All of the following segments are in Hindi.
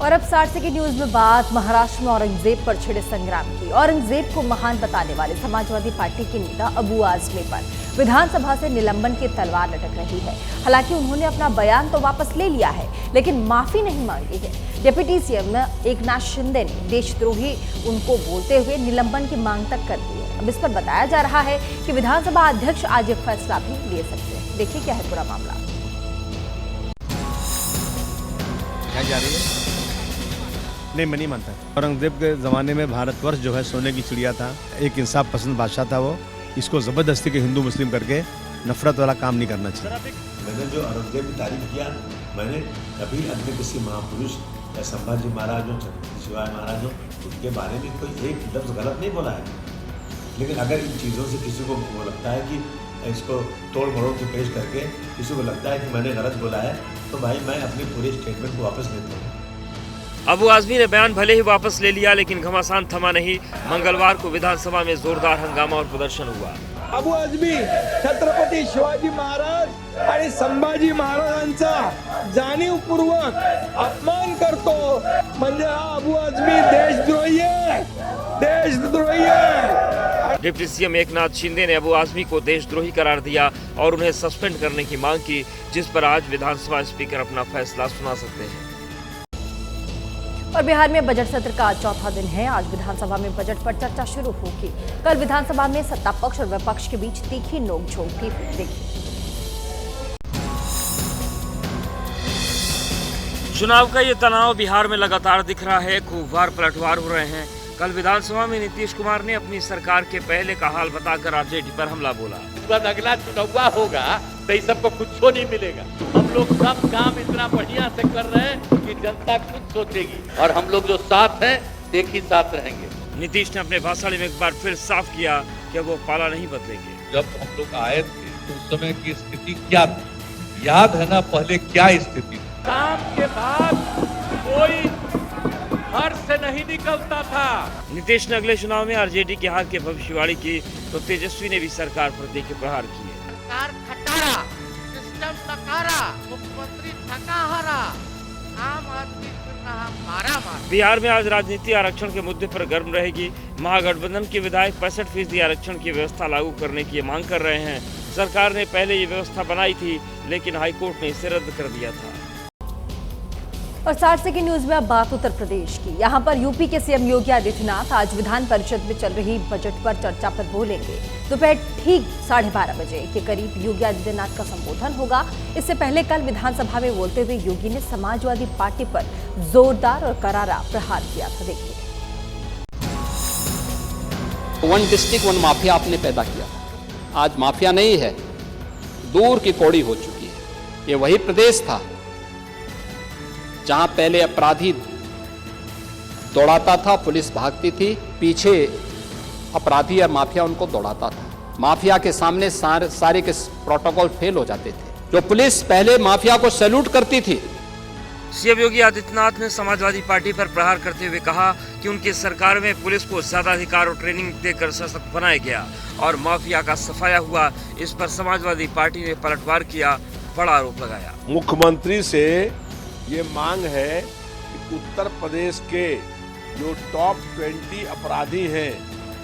और अब 60 सेकंड न्यूज में बात महाराष्ट्र में औरंगजेब पर छिड़े संग्राम की। औरंगजेब को महान बताने वाले समाजवादी पार्टी के नेता अबू आजमी पर विधानसभा से निलंबन की तलवार लटक रही है। हालांकि उन्होंने अपना बयान तो वापस ले लिया है, लेकिन माफी नहीं मांगी है। डिप्टी सीएम एकनाथ शिंदे ने देशद्रोही उनको बोलते हुए निलंबन की मांग तक कर दी है। अब इस पर बताया जा रहा है कि विधानसभा अध्यक्ष आज एक फैसला भी ले सकते हैं। देखिए क्या है पूरा मामला। जा रही है नहीं, मैं नहीं मानता। औरंगजेब के ज़माने में भारतवर्ष जो है सोने की चिड़िया था, एक इंसाफ पसंद बादशाह था वो। इसको ज़बरदस्ती के हिंदू मुस्लिम करके नफरत वाला काम नहीं करना चाहिए। मैंने जो औरंगजेब की तारीफ किया, मैंने कभी अन्य किसी महापुरुष या संभाजी महाराज हो, छत्रपति शिवाजी महाराज हो, उनके बारे में कोई एक लफ्ज़ गलत नहीं बोला है। लेकिन अगर इन चीज़ों से किसी को वो लगता है कि इसको तोड़ मरोड़ के पेश करके किसी को लगता है कि मैंने गलत बोला है, तो भाई मैं अपनी पूरी स्टेटमेंट को वापस लेता हूँ। अबू आजमी ने बयान भले ही वापस ले लिया, लेकिन घमासान थमा नहीं। मंगलवार को विधानसभा में जोरदार हंगामा और प्रदर्शन हुआ। अबू आजमी छत्रपती शिवाजी महाराज आणि संभाजी महाराजांचा जाणीवपूर्वक अपमान करतो, म्हणजे हा अबू आजमी देशद्रोही आहे, देशद्रोही आहे। डिप्टी सीएम एकनाथ शिंदे ने अबू आजमी को देशद्रोही करार दिया और उन्हें सस्पेंड करने की मांग की, जिस पर आज विधानसभा स्पीकर अपना फैसला सुना सकते हैं। और बिहार में बजट सत्र का आज चौथा दिन है। आज विधानसभा में बजट पर चर्चा शुरू होगी। कल विधानसभा में सत्ता पक्ष और विपक्ष के बीच तीखी नोकझोंक भी हुई। देखिए। चुनाव का ये तनाव बिहार में लगातार दिख रहा है। खूब बार पलटवार हो रहे हैं। कल विधानसभा में नीतीश कुमार ने अपनी सरकार के पहले का हाल बताकर आरजेडी पर हमला बोला। इस बार अगला चुनाव होगा तो इस सबको कुछ नहीं मिलेगा। हम लोग सब काम इतना बढ़िया से कर रहे हैं कि जनता खुद सोचेगी, और हम लोग जो साथ हैं एक ही साथ रहेंगे। नीतीश ने अपने भाषण में एक बार फिर साफ किया कि वो पाला नहीं बदलेंगे। जब हम लोग आए थे तो उस समय की स्थिति क्या थी, याद है ना? पहले क्या स्थिति थी? काम के बाद कोई घर से नहीं निकलता था। नीतीश ने अगले चुनाव में आरजेडी के हार की भविष्यवाणी की, तो तेजस्वी ने भी सरकार पर तीखे प्रहार किए। सरकार खटारा, सिस्टम नकारा, मुख्यमंत्री थका हारा, आम आदमी फिर रहा मारा मार। बिहार में आज राजनीति आरक्षण के मुद्दे पर गर्म रहेगी। महागठबंधन के विधायक 65% आरक्षण की व्यवस्था लागू करने की मांग कर रहे हैं। सरकार ने पहले ये व्यवस्था बनाई थी, लेकिन हाईकोर्ट ने इसे रद्द कर दिया था। और 60 सेकंड न्यूज में अब बात उत्तर प्रदेश की। यहां पर यूपी के सीएम योगी आदित्यनाथ आज विधान परिषद में चल रही बजट पर चर्चा पर बोलेंगे। दोपहर ठीक 12:30 बजे के करीब योगी आदित्यनाथ का संबोधन होगा। इससे पहले कल विधानसभा में बोलते हुए योगी ने समाजवादी पार्टी पर जोरदार और करारा प्रहार किया था। देखिए। वन डिस्ट्रिक्ट वन माफिया आपने पैदा किया, आज माफिया नहीं है, दूर की कौड़ी हो चुकी है। ये वही प्रदेश था जहां पहले अपराधी दौड़ाता था, पुलिस भागती थी, पीछे अपराधी और माफिया उनको दौड़ाता था। माफिया के सामने सारे के प्रोटोकॉल फेल हो जाते थे। जो पुलिस पहले माफिया को सैल्यूट करती थी। सीएम योगी आदित्यनाथ ने समाजवादी पार्टी पर प्रहार करते हुए कहा कि उनकी सरकार में पुलिस को ज्यादा अधिकार और ट्रेनिंग देकर सशक्त बनाया गया और माफिया का सफाया हुआ। इस पर समाजवादी पार्टी ने पलटवार किया, बड़ा आरोप लगाया। मुख्यमंत्री से ये मांग है कि उत्तर प्रदेश के जो टॉप 20 अपराधी हैं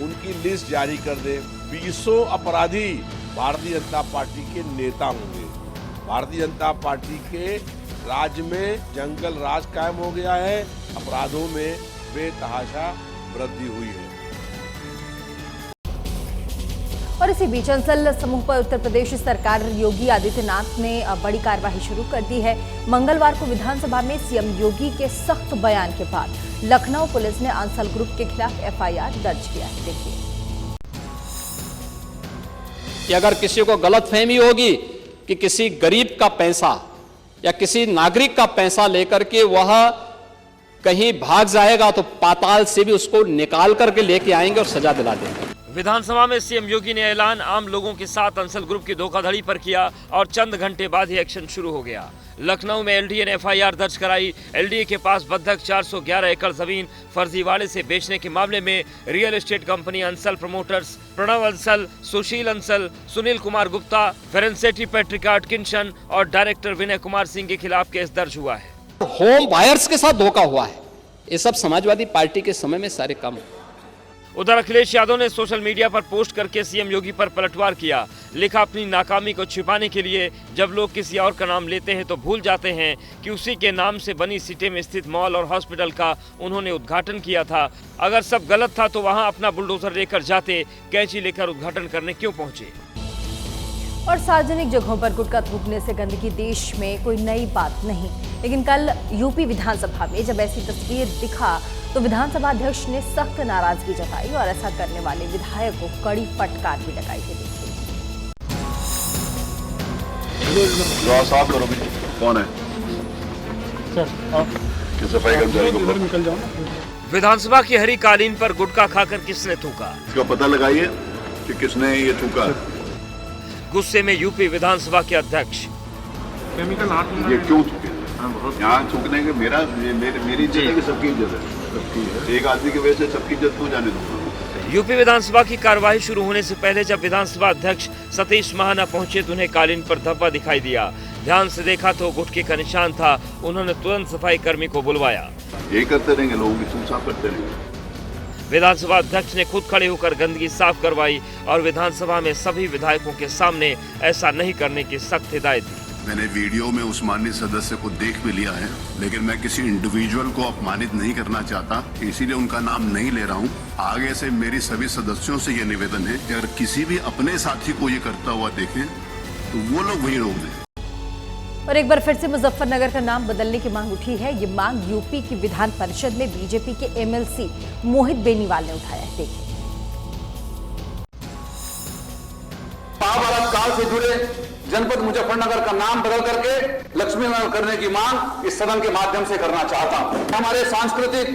उनकी लिस्ट जारी कर दे। 20 अपराधी भारतीय जनता पार्टी के नेता होंगे। भारतीय जनता पार्टी के राज्य में जंगल राज कायम हो गया है, अपराधों में बेतहाशा वृद्धि हुई है। और इसी बीच अंसल समूह पर उत्तर प्रदेश सरकार योगी आदित्यनाथ ने बड़ी कार्रवाई शुरू कर दी है। मंगलवार को विधानसभा में सीएम योगी के सख्त बयान के बाद लखनऊ पुलिस ने अंसल ग्रुप के खिलाफ एफआईआर दर्ज किया है। देखिए। कि अगर किसी को गलतफहमी होगी कि किसी गरीब का पैसा या किसी नागरिक का पैसा लेकर के वह कहीं भाग जाएगा, तो पाताल से भी उसको निकाल करके लेके आएंगे और सजा दिला देंगे। विधानसभा में सीएम योगी ने ऐलान आम लोगों के साथ अंसल ग्रुप की धोखाधड़ी पर किया और चंद घंटे बाद ही एक्शन शुरू हो गया। लखनऊ में एलडीए ने एफआईआर दर्ज कराई। एलडीए के पास बंधक 411 एकड़ जमीन फर्जीवाड़े से बेचने के मामले में real estate company Ansal promoters, Pranav Ansal, Sushil Ansal, Sunil Kumar Gupta, फेरेंसेटी पैट्रिका अटकिंसन और डायरेक्टर विनय कुमार सिंह के खिलाफ केस दर्ज हुआ है। होम बायर्स के साथ धोखा हुआ है। ये सब समाजवादी पार्टी के समय में सारे काम। उधर अखिलेश यादव ने सोशल मीडिया पर पोस्ट करके सीएम योगी पर पलटवार किया। लिखा, अपनी नाकामी को छिपाने के लिए जब लोग किसी और का नाम लेते हैं तो भूल जाते हैं कि उसी के नाम से बनी सिटी में स्थित मॉल और हॉस्पिटल का उन्होंने उद्घाटन किया था। अगर सब गलत था तो वहां अपना बुलडोजर लेकर जाते, कैंची लेकर उद्घाटन करने क्यों पहुंचे। और सार्वजनिक जगहों पर गुटखा थूकने से गंदगी देश में कोई नई बात नहीं, लेकिन कल यूपी विधानसभा में जब ऐसी तस्वीर दिखा तो विधानसभा अध्यक्ष ने सख्त नाराजगी जताई और ऐसा करने वाले विधायक को कड़ी फटकार भी लगाई है। कौन है सफाई कर्मचारी को निकल जाओ। विधानसभा की हरी कालीन पर गुटखा खाकर किसने थूका, इसका पता लगाइए कि किसने ये थूका। गुस्से में यूपी विधानसभा के अध्यक्ष। ये क्यों थूके? यहाँ थूकने के मेरी इज्जत है कि सबकी इज्जत है? एक आदमी की वजह से सबकी इज्जत क्यों जाने दूंगा। यूपी विधानसभा की कार्यवाही शुरू होने से पहले जब विधानसभा अध्यक्ष सतीश महाना पहुंचे तो उन्हें कालीन पर धब्बा दिखाई दिया। ध्यान से देखा तो गुटखे का निशान था। उन्होंने तुरंत सफाई कर्मी को बुलवाया। यही करते रहेंगे, लोगों की सूख साफ करते रहेंगे। विधानसभा अध्यक्ष ने खुद खड़े होकर गंदगी साफ करवाई और विधानसभा में सभी विधायकों के सामने ऐसा नहीं करने की सख्त हिदायत दी। मैंने वीडियो में उस माननीय सदस्य को देख भी लिया है, लेकिन मैं किसी इंडिविजुअल को अपमानित नहीं करना चाहता, इसीलिए उनका नाम नहीं ले रहा हूं। आगे से मेरी सभी सदस्यों से ये निवेदन है कि अगर किसी भी अपने साथी को ये करता हुआ देखें तो वो लोग वही रोक दें। और एक बार फिर से मुजफ्फरनगर का नाम बदलने की मांग उठी है। ये मांग यूपी की विधान परिषद में बीजेपी के एमएलसी मोहित बेनीवाल ने उठाया है। देखिए, महाभारत काल से जुड़े जनपद मुजफ्फरनगर का नाम बदल करके लक्ष्मीनगर करने की मांग इस सदन के माध्यम से करना चाहता हूं। हमारे सांस्कृतिक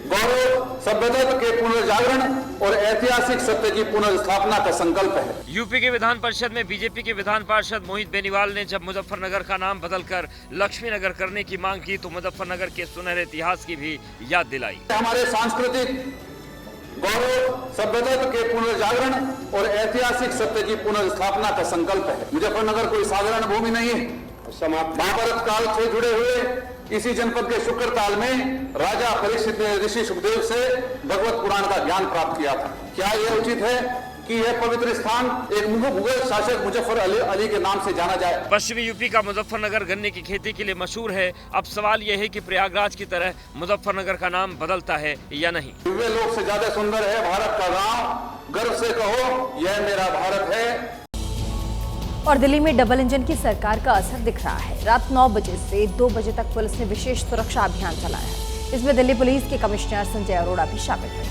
गौरव, सभ्यता के पुनर्जागरण और ऐतिहासिक सत्य की पुनर्स्थापना का संकल्प है। यूपी के विधान परिषद में बीजेपी के विधान पार्षद मोहित बेनीवाल ने जब मुजफ्फरनगर का नाम बदलकर लक्ष्मीनगर करने की मांग की तो मुजफ्फरनगर के सुनहरे इतिहास की भी याद दिलाई। हमारे सांस्कृतिक गौरव, सभ्यता के पुनर्जागरण और ऐतिहासिक सत्य की पुनर्स्थापना का संकल्प है। मुजफ्फरनगर कोई साधारण भूमि नहीं है। महाभारत काल से जुड़े हुए इसी जनपद के शुक्रताल में राजा परीक्षित ने ऋषि सुखदेव से भगवत पुराण का ज्ञान प्राप्त किया था। क्या यह उचित है कि यह पवित्र स्थान एक मुगल शासक मुजफ्फर अली के नाम से जाना जाए? पश्चिमी यूपी का मुजफ्फरनगर गन्ने की खेती के लिए मशहूर है। अब सवाल यह है कि प्रयागराज की तरह मुजफ्फरनगर का नाम बदलता है या नहीं। दिव्य लोक से ज्यादा सुंदर है भारत का गांव, गर्व से कहो यह मेरा भारत है। और दिल्ली में डबल इंजन की सरकार का असर दिख रहा है। रात 9 बजे से 2 बजे तक पुलिस ने विशेष सुरक्षा अभियान चलाया है। इसमें दिल्ली पुलिस के कमिश्नर संजय अरोड़ा भी शामिल हुए।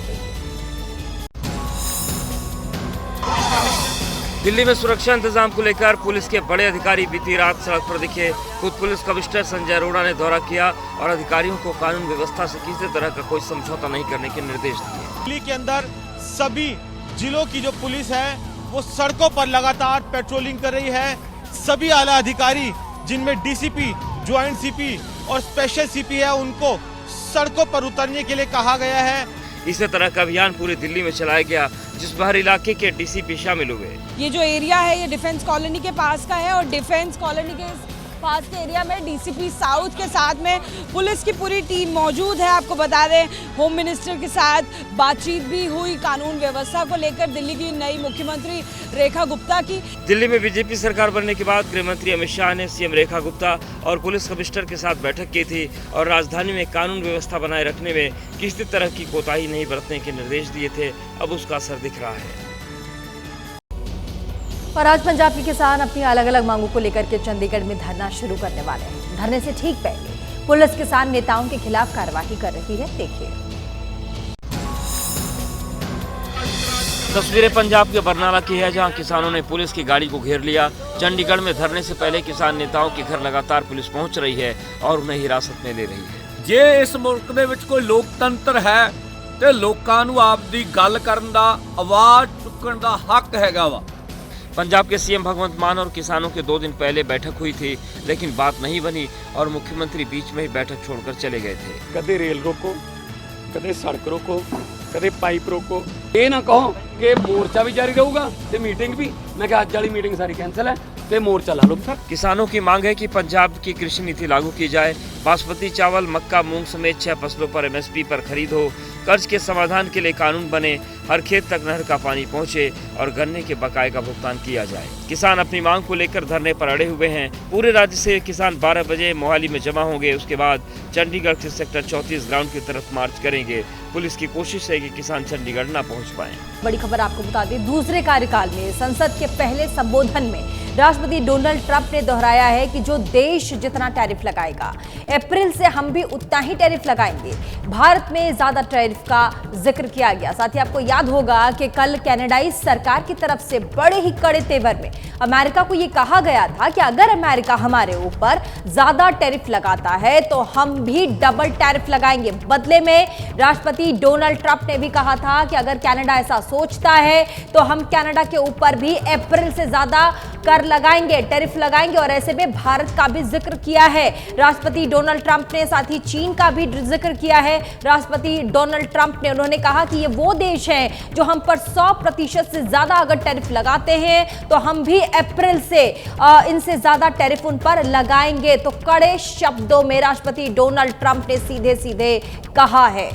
दिल्ली में सुरक्षा इंतजाम को लेकर पुलिस के बड़े अधिकारी बीती रात सड़क पर दिखे। खुद पुलिस कमिश्नर संजय अरोड़ा ने दौरा किया और अधिकारियों को कानून व्यवस्था से किसी तरह का कोई समझौता नहीं करने के निर्देश दिए। दिल्ली के अंदर सभी जिलों की जो पुलिस है वो सड़कों पर लगातार पेट्रोलिंग कर रही है। सभी आला अधिकारी जिनमें डीसीपी, ज्वाइंट सीपी और स्पेशल सीपी है, उनको सड़कों पर उतरने के लिए कहा गया है। इसी तरह का अभियान पूरी दिल्ली में चलाया गया जिस हर इलाके के डीसीपी शामिल हुए। ये जो एरिया है ये डिफेंस कॉलोनी के पास का है और डिफेंस कॉलोनी के पास के एरिया में डीसीपी साउथ के साथ में पुलिस की पूरी टीम मौजूद है। आपको बता दें होम मिनिस्टर के साथ बातचीत भी हुई कानून व्यवस्था को लेकर दिल्ली की नई मुख्यमंत्री रेखा गुप्ता की। दिल्ली में बीजेपी सरकार बनने के बाद गृह मंत्री अमित शाह ने सीएम रेखा गुप्ता और पुलिस कमिश्नर के साथ बैठक की थी और राजधानी में कानून व्यवस्था बनाए रखने में किसी तरह की कोताही नहीं बरतने के निर्देश दिए थे। अब उसका असर दिख रहा है। और आज पंजाब के किसान अपनी अलग अलग मांगों को लेकर के चंडीगढ़ में धरना शुरू करने वाले हैं। धरने से ठीक पहले पुलिस किसान नेताओं के खिलाफ कार्रवाई कर रही है। देखिए, तस्वीरें पंजाब के बरनाला की है जहां किसानों ने पुलिस की गाड़ी को घेर लिया। चंडीगढ़ में धरने से पहले किसान नेताओं के घर लगातार पुलिस पहुंच रही है और उन्हें हिरासत में ले रही है। जे इस मुल्क दे विच कोई लोकतंत्र है ते लोकां नूं आपदी गल करन दा, आवाज़ चुकण दा हक हैगा वा। पंजाब के सीएम भगवंत मान और किसानों के 2 दिन पहले बैठक हुई थी, लेकिन बात नहीं बनी और मुख्यमंत्री बीच में ही बैठक छोड़कर चले गए थे। कदे रेल रोको, कदे सड़क रोको, कदे पाइप रोको। ये ना कहो कि मोर्चा भी जारी रहूगा ते मीटिंग भी। मैं कहा आज वाली मीटिंग सारी कैंसिल है ते मोर्चा ला लो। किसानों की मांग है कि पंजाब की कृषि नीति लागू की जाए। बासमती चावल, मक्का, मूंग समेत 6 फसलों पर MSP पर खरीद हो, कर्ज के समाधान के लिए कानून बने, हर खेत तक नहर का पानी पहुंचे और गन्ने के बकाये का भुगतान किया जाए। किसान अपनी मांग को लेकर धरने पर अड़े हुए हैं। पूरे राज्य से किसान 12 बजे मोहाली में जमा होंगे। उसके बाद चंडीगढ़ से सेक्टर 34 ग्राउंड की तरफ मार्च करेंगे। पुलिस की कोशिश है कि किसान चंडीगढ़ न पहुंच पाएं। बड़ी खबर आपको बता दें, दूसरे कार्यकाल में संसद के पहले संबोधन में राष्ट्रपति डोनाल्ड ट्रंप ने दोहराया है कि जो देश जितना टैरिफ लगाएगा, अप्रैल से हम भी उतना ही टैरिफ लगाएंगे। भारत में ज्यादा टैरिफ का जिक्र किया गया। साथ ही आपको याद होगा कि कल कनाडाई सरकार की तरफ से बड़े ही कड़े तेवर में अमेरिका को यह कहा गया था कि अगर अमेरिका हमारे ऊपर ज्यादा टैरिफ लगाता है तो हम भी डबल टैरिफ लगाएंगे। बदले में राष्ट्रपति डोनाल्ड ट्रंप ने भी कहा था कि अगर कनाडा ऐसा सोचता है तो हम कनाडा के ऊपर भी अप्रैल से ज्यादा कर लगाएंगे, टैरिफ लगाएंगे। और ऐसे में भारत का भी जिक्र किया है राष्ट्रपति डोनाल्ड ट्रंप ने। साथ ही चीन का भी जिक्र किया है राष्ट्रपति डोनाल्ड ट्रंप ने। उन्होंने कहा कि ये वो देश हैं जो हम पर 100% से ज्यादा अगर टैरिफ लगाते हैं तो हम भी अप्रैल से इनसे ज्यादा टैरिफ उन पर लगाएंगे। तो कड़े शब्दों में राष्ट्रपति डोनाल्ड ट्रंप ने सीधे सीधे कहा है।